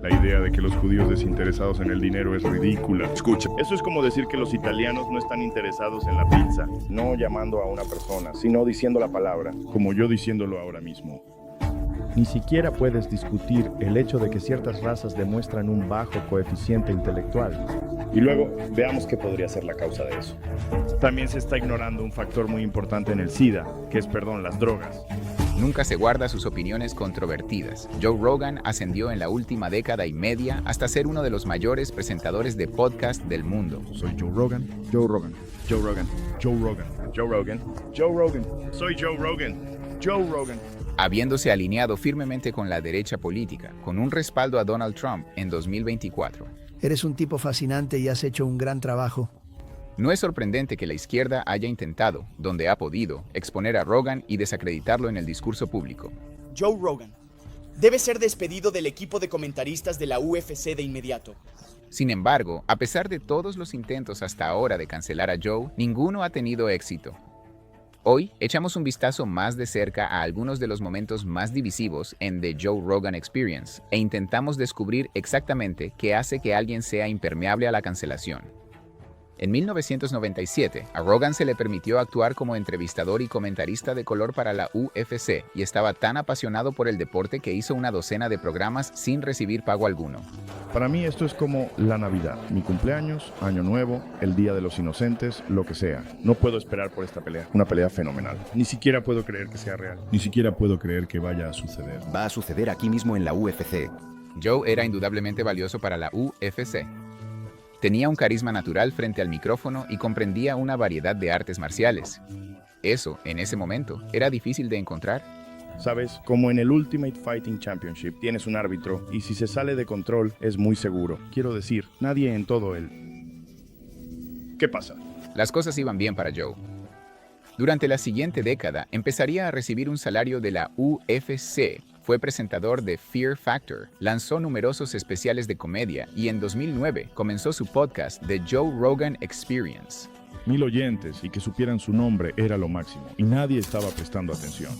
La idea de que los judíos desinteresados en el dinero es ridícula. Escucha. Eso es como decir que los italianos no están interesados en la pizza, no llamando a una persona, sino diciendo la palabra, como yo diciéndolo ahora mismo. Ni siquiera puedes discutir el hecho de que ciertas razas demuestran un bajo coeficiente intelectual. Y luego, veamos qué podría ser la causa de eso. También se está ignorando un factor muy importante en el SIDA, que es, las drogas. Nunca se guarda sus opiniones controvertidas. Joe Rogan ascendió en la última década y media hasta ser uno de los mayores presentadores de podcast del mundo. Soy Joe Rogan, Joe Rogan, Joe Rogan, Joe Rogan, Joe Rogan, Joe Rogan. Soy Joe Rogan, Joe Rogan. Habiéndose alineado firmemente con la derecha política, con un respaldo a Donald Trump en 2024. Eres un tipo fascinante y has hecho un gran trabajo. No es sorprendente que la izquierda haya intentado, donde ha podido, exponer a Rogan y desacreditarlo en el discurso público. Joe Rogan debe ser despedido del equipo de comentaristas de la UFC de inmediato. Sin embargo, a pesar de todos los intentos hasta ahora de cancelar a Joe, ninguno ha tenido éxito. Hoy echamos un vistazo más de cerca a algunos de los momentos más divisivos en The Joe Rogan Experience e intentamos descubrir exactamente qué hace que alguien sea impermeable a la cancelación. En 1997, a Rogan se le permitió actuar como entrevistador y comentarista de color para la UFC y estaba tan apasionado por el deporte que hizo una docena de programas sin recibir pago alguno. Para mí esto es como la Navidad, mi cumpleaños, Año Nuevo, el Día de los Inocentes, lo que sea. No puedo esperar por esta pelea, una pelea fenomenal. Ni siquiera puedo creer que sea real. Ni siquiera puedo creer que vaya a suceder. Va a suceder aquí mismo en la UFC. Joe era indudablemente valioso para la UFC. Tenía un carisma natural frente al micrófono y comprendía una variedad de artes marciales. Eso, en ese momento, era difícil de encontrar. ¿Sabes? Como en el Ultimate Fighting Championship, tienes un árbitro y si se sale de control es muy seguro. Quiero decir, nadie en todo el... ¿Qué pasa? Las cosas iban bien para Joe. Durante la siguiente década, empezaría a recibir un salario de la UFC. Fue presentador de Fear Factor, lanzó numerosos especiales de comedia y en 2009 comenzó su podcast The Joe Rogan Experience. 1000 oyentes y que supieran su nombre era lo máximo y nadie estaba prestando atención.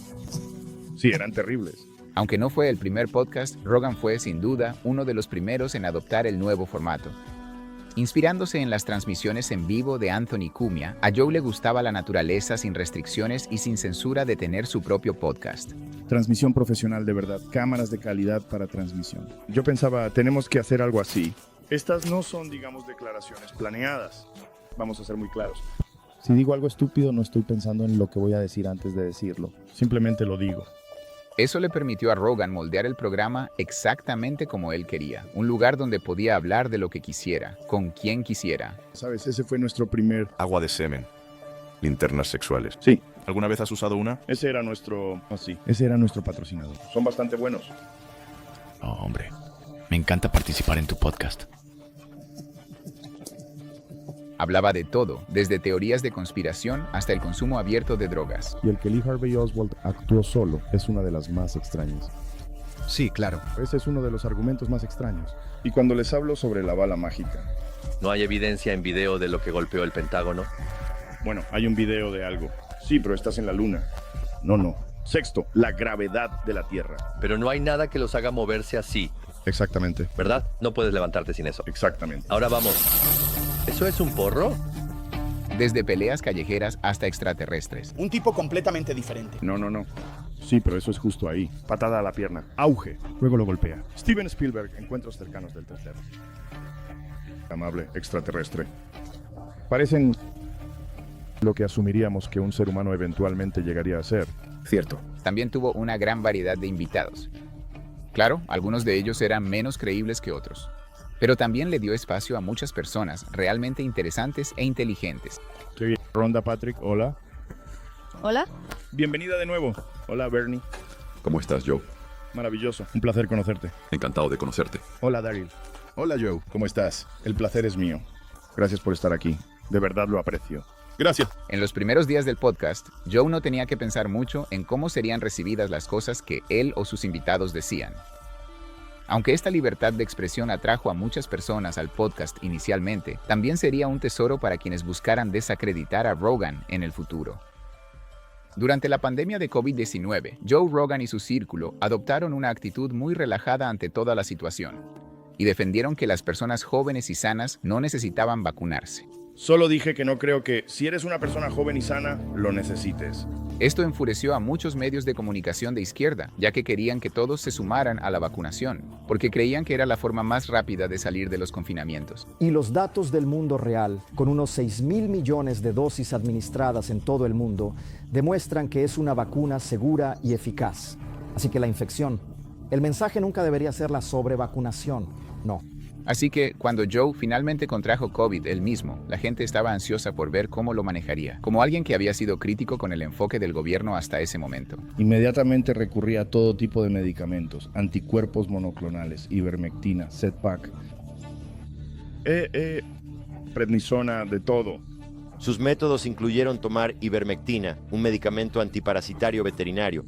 Sí, eran terribles. Aunque no fue el primer podcast, Rogan fue sin duda uno de los primeros en adoptar el nuevo formato. Inspirándose en las transmisiones en vivo de Anthony Cumia, a Joe le gustaba la naturaleza sin restricciones y sin censura de tener su propio podcast. Transmisión profesional de verdad, cámaras de calidad para transmisión. Yo pensaba, tenemos que hacer algo así. Estas no son, declaraciones planeadas. Vamos a ser muy claros. Si digo algo estúpido, no estoy pensando en lo que voy a decir antes de decirlo. Simplemente lo digo. Eso le permitió a Rogan moldear el programa exactamente como él quería, un lugar donde podía hablar de lo que quisiera, con quien quisiera. ¿Sabes? Ese fue nuestro primer... Agua de semen. Linternas sexuales. Sí, ¿Alguna vez has usado una? ese era nuestro... ese era nuestro patrocinador. Son bastante buenos. Oh, hombre, me encanta participar en tu podcast. Hablaba de todo, desde teorías de conspiración hasta el consumo abierto de drogas. Y el que Lee Harvey Oswald actuó solo es una de las más extrañas. Sí, claro. Ese es uno de los argumentos más extraños. Y cuando les hablo sobre la bala mágica, ¿No hay evidencia en video de lo que golpeó el Pentágono? bueno, hay un video de algo. Sí, pero estás en la luna. No. Sexto, la gravedad de la Tierra. Pero no hay nada que los haga moverse así, Exactamente. ¿verdad? No puedes levantarte sin eso. Exactamente. Ahora vamos. ¿Eso es un porro? Desde peleas callejeras hasta extraterrestres. Un tipo completamente diferente. No. Sí, pero eso es justo ahí. Patada a la pierna. Auge. Luego lo golpea. Steven Spielberg, Encuentros cercanos del tercer. Amable extraterrestre. Parecen lo que asumiríamos que un ser humano eventualmente llegaría a ser. Cierto. También tuvo una gran variedad de invitados. Claro, algunos de ellos eran menos creíbles que otros. Pero también le dio espacio a muchas personas realmente interesantes e inteligentes. Qué bien. Ronda Patrick, hola. Hola. Bienvenida de nuevo. Hola, Bernie. ¿Cómo estás, Joe? Maravilloso. Un placer conocerte. Encantado de conocerte. Hola, Daryl. Hola, Joe. ¿Cómo estás? El placer es mío. Gracias por estar aquí. De verdad lo aprecio. Gracias. En los primeros días del podcast, Joe no tenía que pensar mucho en cómo serían recibidas las cosas que él o sus invitados decían. Aunque esta libertad de expresión atrajo a muchas personas al podcast inicialmente, también sería un tesoro para quienes buscaran desacreditar a Rogan en el futuro. Durante la pandemia de COVID-19, Joe Rogan y su círculo adoptaron una actitud muy relajada ante toda la situación. y defendieron que las personas jóvenes y sanas no necesitaban vacunarse. Solo dije que no creo que, si eres una persona joven y sana, lo necesites. Esto enfureció a muchos medios de comunicación de izquierda, ya que querían que todos se sumaran a la vacunación, porque creían que era la forma más rápida de salir de los confinamientos. Y los datos del mundo real, con unos 6.000 millones de dosis administradas en todo el mundo, demuestran que es una vacuna segura y eficaz. Así que la infección, el mensaje nunca debería ser la sobrevacunación, no. Así que, cuando Joe finalmente contrajo COVID él mismo, la gente estaba ansiosa por ver cómo lo manejaría, como alguien que había sido crítico con el enfoque del gobierno hasta ese momento. Inmediatamente recurrí a todo tipo de medicamentos, anticuerpos monoclonales, ivermectina, Z-Pack. Prednisona, de todo. Sus métodos incluyeron tomar ivermectina, un medicamento antiparasitario veterinario.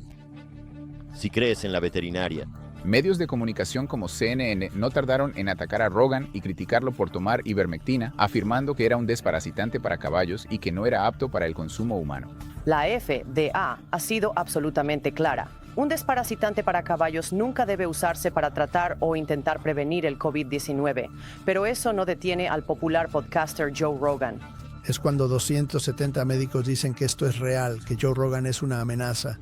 Si crees en la veterinaria. Medios de comunicación como CNN no tardaron en atacar a Rogan y criticarlo por tomar ivermectina, afirmando que era un desparasitante para caballos y que no era apto para el consumo humano. La FDA ha sido absolutamente clara. Un desparasitante para caballos nunca debe usarse para tratar o intentar prevenir el COVID-19, pero eso no detiene al popular podcaster Joe Rogan. Es cuando 270 médicos dicen que esto es real, que Joe Rogan es una amenaza.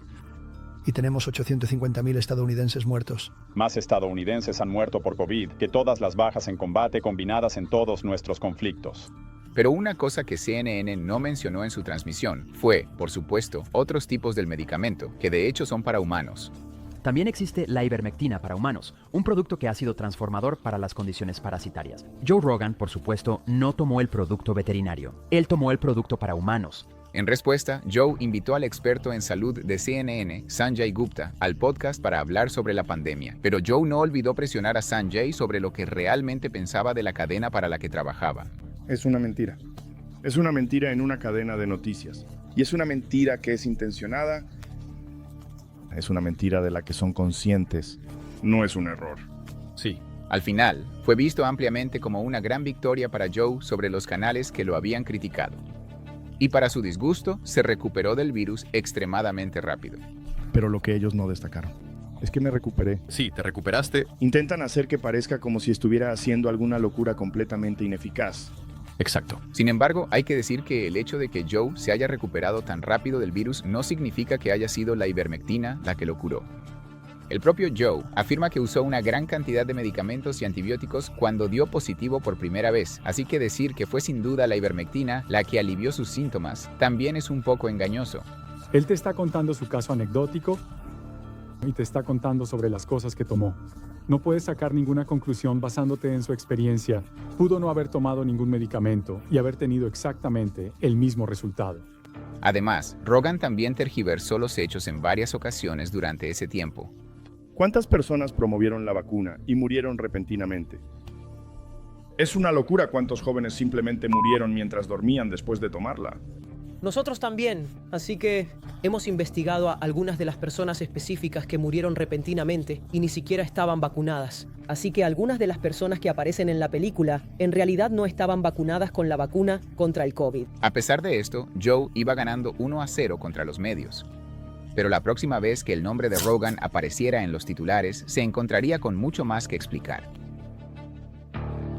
Y tenemos 850.000 estadounidenses muertos. Más estadounidenses han muerto por COVID que todas las bajas en combate combinadas en todos nuestros conflictos. Pero una cosa que CNN no mencionó en su transmisión fue, por supuesto, otros tipos del medicamento, que de hecho son para humanos. También existe la ivermectina para humanos, un producto que ha sido transformador para las condiciones parasitarias. Joe Rogan, por supuesto, no tomó el producto veterinario. Él tomó el producto para humanos. En respuesta, Joe invitó al experto en salud de CNN, Sanjay Gupta, al podcast para hablar sobre la pandemia. Pero Joe no olvidó presionar a Sanjay sobre lo que realmente pensaba de la cadena para la que trabajaba. Es una mentira. Es una mentira en una cadena de noticias. Y es una mentira que es intencionada. Es una mentira de la que son conscientes. No es un error. Sí. Al final, fue visto ampliamente como una gran victoria para Joe sobre los canales que lo habían criticado. Y para su disgusto, se recuperó del virus extremadamente rápido. Pero lo que ellos no destacaron es que me recuperé. Sí, te recuperaste. Intentan hacer que parezca como si estuviera haciendo alguna locura completamente ineficaz. Exacto. Sin embargo, hay que decir que el hecho de que Joe se haya recuperado tan rápido del virus no significa que haya sido la ivermectina la que lo curó. El propio Joe afirma que usó una gran cantidad de medicamentos y antibióticos cuando dio positivo por primera vez, así que decir que fue sin duda la ivermectina la que alivió sus síntomas también es un poco engañoso. Él te está contando su caso anecdótico y te está contando sobre las cosas que tomó. No puedes sacar ninguna conclusión basándote en su experiencia. Pudo no haber tomado ningún medicamento y haber tenido exactamente el mismo resultado. Además, Rogan también tergiversó los hechos en varias ocasiones durante ese tiempo. ¿Cuántas personas promovieron la vacuna y murieron repentinamente? Es una locura cuántos jóvenes simplemente murieron mientras dormían después de tomarla. Nosotros también, así que hemos investigado a algunas de las personas específicas que murieron repentinamente y ni siquiera estaban vacunadas. Así que algunas de las personas que aparecen en la película en realidad no estaban vacunadas con la vacuna contra el COVID. A pesar de esto, Joe iba ganando 1-0 contra los medios. Pero la próxima vez que el nombre de Rogan apareciera en los titulares, se encontraría con mucho más que explicar.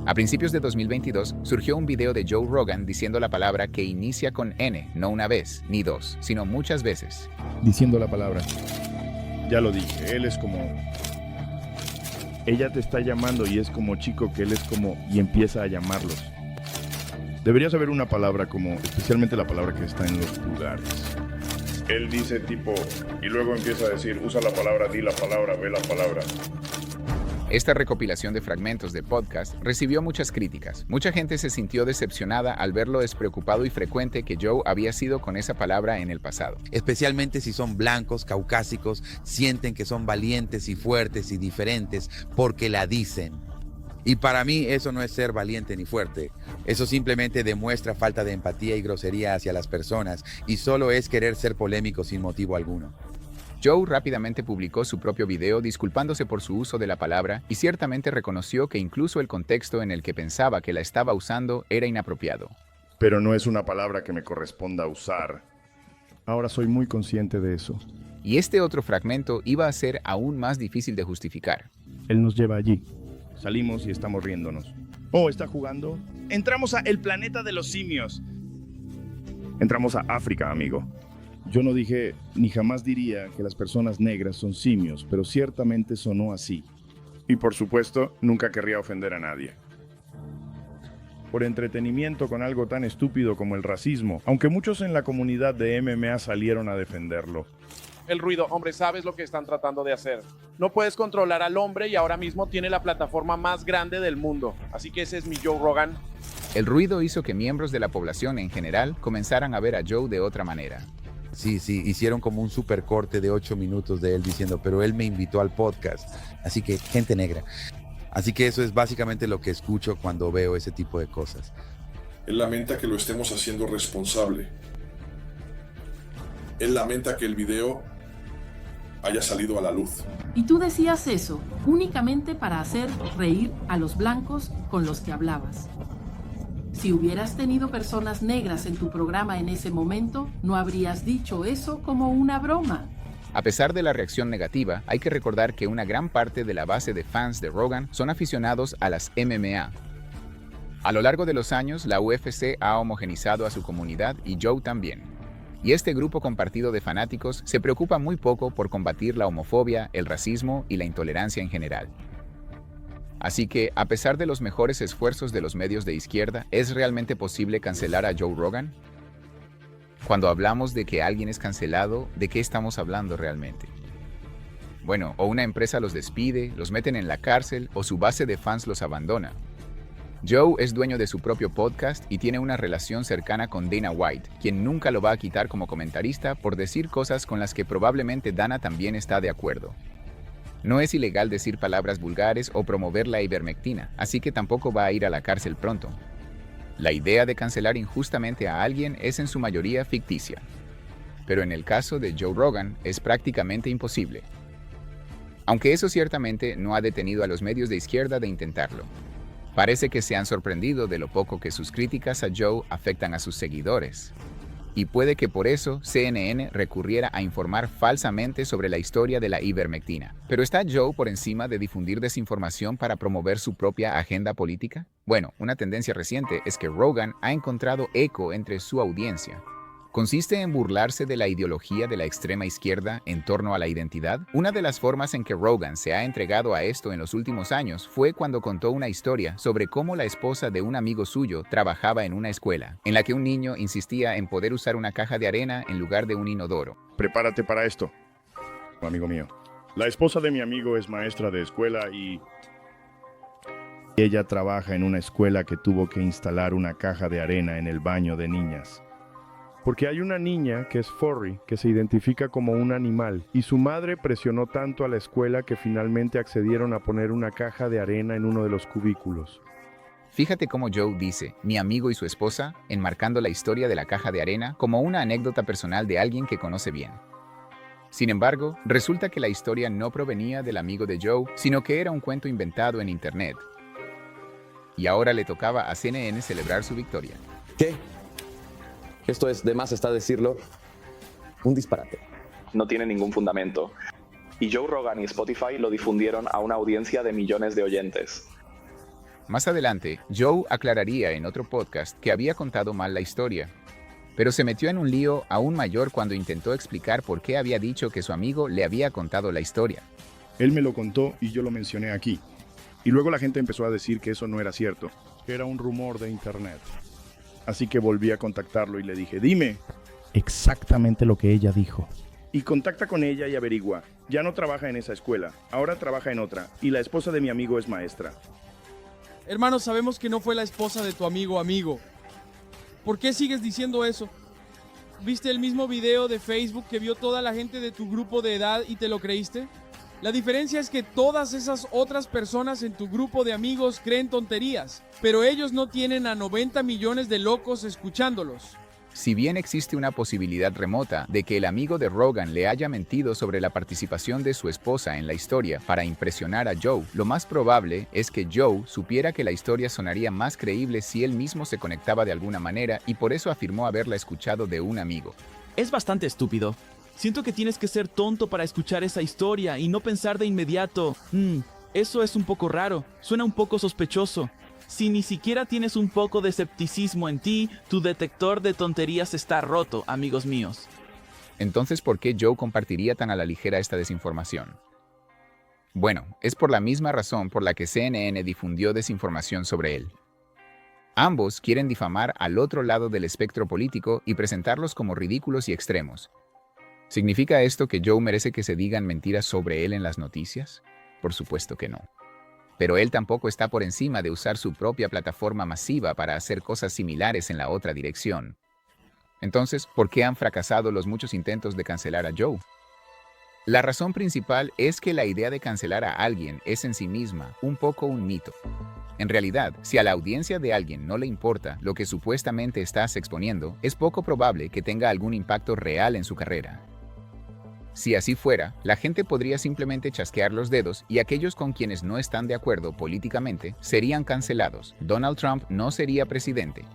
A principios de 2022, surgió un video de Joe Rogan diciendo la palabra que inicia con N, no una vez, ni dos, sino muchas veces. Diciendo la palabra. Ya lo dije, él es como... Ella te está llamando y es como chico que él es como... y empieza a llamarlos. Deberías saber una palabra como... especialmente la palabra que está en los lugares. Él dice tipo... y luego empieza a decir, usa la palabra, di la palabra, ve la palabra. Esta recopilación de fragmentos de podcast recibió muchas críticas. Mucha gente se sintió decepcionada al ver lo despreocupado y frecuente que Joe había sido con esa palabra en el pasado. Especialmente si son blancos, caucásicos, sienten que son valientes y fuertes y diferentes porque la dicen. Y para mí eso no es ser valiente ni fuerte. Eso simplemente demuestra falta de empatía y grosería hacia las personas y solo es querer ser polémico sin motivo alguno. Joe rápidamente publicó su propio video disculpándose por su uso de la palabra y ciertamente reconoció que incluso el contexto en el que pensaba que la estaba usando era inapropiado. Pero no es una palabra que me corresponda usar. Ahora soy muy consciente de eso. Y este otro fragmento iba a ser aún más difícil de justificar. Él nos lleva allí. Salimos y estamos riéndonos. Oh, ¿está jugando? Entramos a el planeta de los simios. Entramos a África, amigo. Yo no dije, ni jamás diría que las personas negras son simios, pero ciertamente sonó así. Y por supuesto, nunca querría ofender a nadie. Por entretenimiento con algo tan estúpido como el racismo, aunque muchos en la comunidad de MMA salieron a defenderlo. El ruido, hombre, sabes lo que están tratando de hacer. No puedes controlar al hombre y ahora mismo tiene la plataforma más grande del mundo. Así que ese es mi Joe Rogan. El ruido hizo que miembros de la población en general comenzaran a ver a Joe de otra manera. Sí, hicieron como un super corte de 8 minutos de él diciendo, pero él me invitó al podcast. Así que, gente negra. Así que eso es básicamente lo que escucho cuando veo ese tipo de cosas. Él lamenta que lo estemos haciendo responsable. Él lamenta que el video haya salido a la luz. Y tú decías eso únicamente para hacer reír a los blancos con los que hablabas. Si hubieras tenido personas negras en tu programa en ese momento, no habrías dicho eso como una broma. A pesar de la reacción negativa, hay que recordar que una gran parte de la base de fans de Rogan son aficionados a las MMA. A lo largo de los años, la UFC ha homogenizado a su comunidad y Joe también. Y este grupo compartido de fanáticos se preocupa muy poco por combatir la homofobia, el racismo y la intolerancia en general. Así que, a pesar de los mejores esfuerzos de los medios de izquierda, ¿es realmente posible cancelar a Joe Rogan? Cuando hablamos de que alguien es cancelado, ¿de qué estamos hablando realmente? Bueno, o una empresa los despide, los meten en la cárcel o su base de fans los abandona. Joe es dueño de su propio podcast y tiene una relación cercana con Dana White, quien nunca lo va a quitar como comentarista por decir cosas con las que probablemente Dana también está de acuerdo. No es ilegal decir palabras vulgares o promover la ivermectina, así que tampoco va a ir a la cárcel pronto. La idea de cancelar injustamente a alguien es en su mayoría ficticia. Pero en el caso de Joe Rogan es prácticamente imposible. Aunque eso ciertamente no ha detenido a los medios de izquierda de intentarlo. Parece que se han sorprendido de lo poco que sus críticas a Joe afectan a sus seguidores. Y puede que por eso CNN recurriera a informar falsamente sobre la historia de la ivermectina. ¿Pero está Joe por encima de difundir desinformación para promover su propia agenda política? Bueno, una tendencia reciente es que Rogan ha encontrado eco entre su audiencia. ¿Consiste en burlarse de la ideología de la extrema izquierda en torno a la identidad? Una de las formas en que Rogan se ha entregado a esto en los últimos años fue cuando contó una historia sobre cómo la esposa de un amigo suyo trabajaba en una escuela, en la que un niño insistía en poder usar una caja de arena en lugar de un inodoro. Prepárate para esto, amigo mío. La esposa de mi amigo es maestra de escuela y ella trabaja en una escuela que tuvo que instalar una caja de arena en el baño de niñas. Porque hay una niña que es furry, que se identifica como un animal, y su madre presionó tanto a la escuela que finalmente accedieron a poner una caja de arena en uno de los cubículos. Fíjate cómo Joe dice, mi amigo y su esposa, enmarcando la historia de la caja de arena como una anécdota personal de alguien que conoce bien. Sin embargo, resulta que la historia no provenía del amigo de Joe, sino que era un cuento inventado en internet. Y ahora le tocaba a CNN celebrar su victoria. ¿Qué? Esto es, de más está decirlo, un disparate. No tiene ningún fundamento. Y Joe Rogan y Spotify lo difundieron a una audiencia de millones de oyentes. Más adelante, Joe aclararía en otro podcast que había contado mal la historia. Pero se metió en un lío aún mayor cuando intentó explicar por qué había dicho que su amigo le había contado la historia. Él me lo contó y yo lo mencioné aquí. Y luego la gente empezó a decir que eso no era cierto, que era un rumor de internet. Así que volví a contactarlo y le dije, dime exactamente lo que ella dijo. Y contacta con ella y averigua. Ya no trabaja en esa escuela, ahora trabaja en otra. Y la esposa de mi amigo es maestra. Hermano, sabemos que no fue la esposa de tu amigo. ¿Por qué sigues diciendo eso? ¿Viste el mismo video de Facebook que vio toda la gente de tu grupo de edad y te lo creíste? La diferencia es que todas esas otras personas en tu grupo de amigos creen tonterías, pero ellos no tienen a 90 millones de locos escuchándolos. Si bien existe una posibilidad remota de que el amigo de Rogan le haya mentido sobre la participación de su esposa en la historia para impresionar a Joe, lo más probable es que Joe supiera que la historia sonaría más creíble si él mismo se conectaba de alguna manera y por eso afirmó haberla escuchado de un amigo. Es bastante estúpido. Siento que tienes que ser tonto para escuchar esa historia y no pensar de inmediato, Eso es un poco raro, suena un poco sospechoso. Si ni siquiera tienes un poco de escepticismo en ti, tu detector de tonterías está roto, amigos míos. Entonces, ¿por qué Joe compartiría tan a la ligera esta desinformación? Bueno, es por la misma razón por la que CNN difundió desinformación sobre él. Ambos quieren difamar al otro lado del espectro político y presentarlos como ridículos y extremos. ¿Significa esto que Joe merece que se digan mentiras sobre él en las noticias? Por supuesto que no. Pero él tampoco está por encima de usar su propia plataforma masiva para hacer cosas similares en la otra dirección. Entonces, ¿por qué han fracasado los muchos intentos de cancelar a Joe? La razón principal es que la idea de cancelar a alguien es en sí misma un poco un mito. En realidad, si a la audiencia de alguien no le importa lo que supuestamente estás exponiendo, es poco probable que tenga algún impacto real en su carrera. Si así fuera, la gente podría simplemente chasquear los dedos y aquellos con quienes no están de acuerdo políticamente serían cancelados. Donald Trump no sería presidente.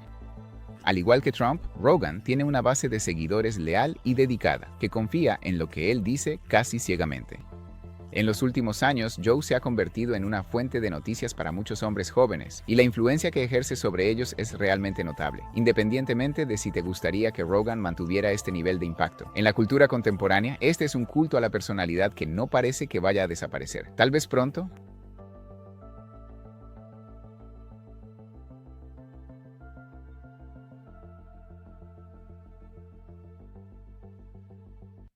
Al igual que Trump, Rogan tiene una base de seguidores leal y dedicada, que confía en lo que él dice casi ciegamente. En los últimos años, Joe se ha convertido en una fuente de noticias para muchos hombres jóvenes, y la influencia que ejerce sobre ellos es realmente notable, independientemente de si te gustaría que Rogan mantuviera este nivel de impacto. En la cultura contemporánea, este es un culto a la personalidad que no parece que vaya a desaparecer. Tal vez pronto,